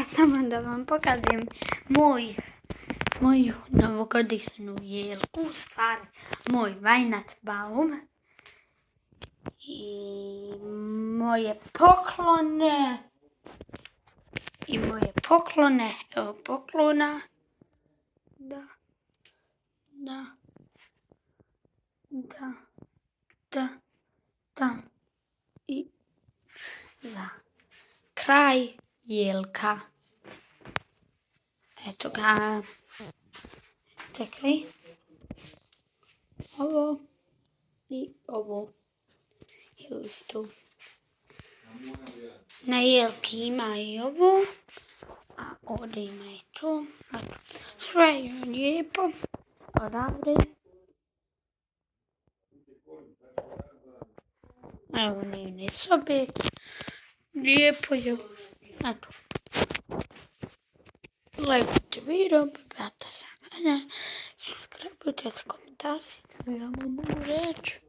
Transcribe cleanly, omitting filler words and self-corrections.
samo da vam pokažem moju novogodišnju jelku, u stvari moj Weihnachtsbaum i moje poklone, evo poklona, da, i za kraj jelka. Eto ga, čekaj, ovo i ovo. Isto. Na jelki ima i ovo, a ovdje ima i to. Sve je lijepo, odavde. Evo dnevne sobe, lijepo je. Eto. Lajkujte video, subscribe, komentarsi, ja vam mogu reći.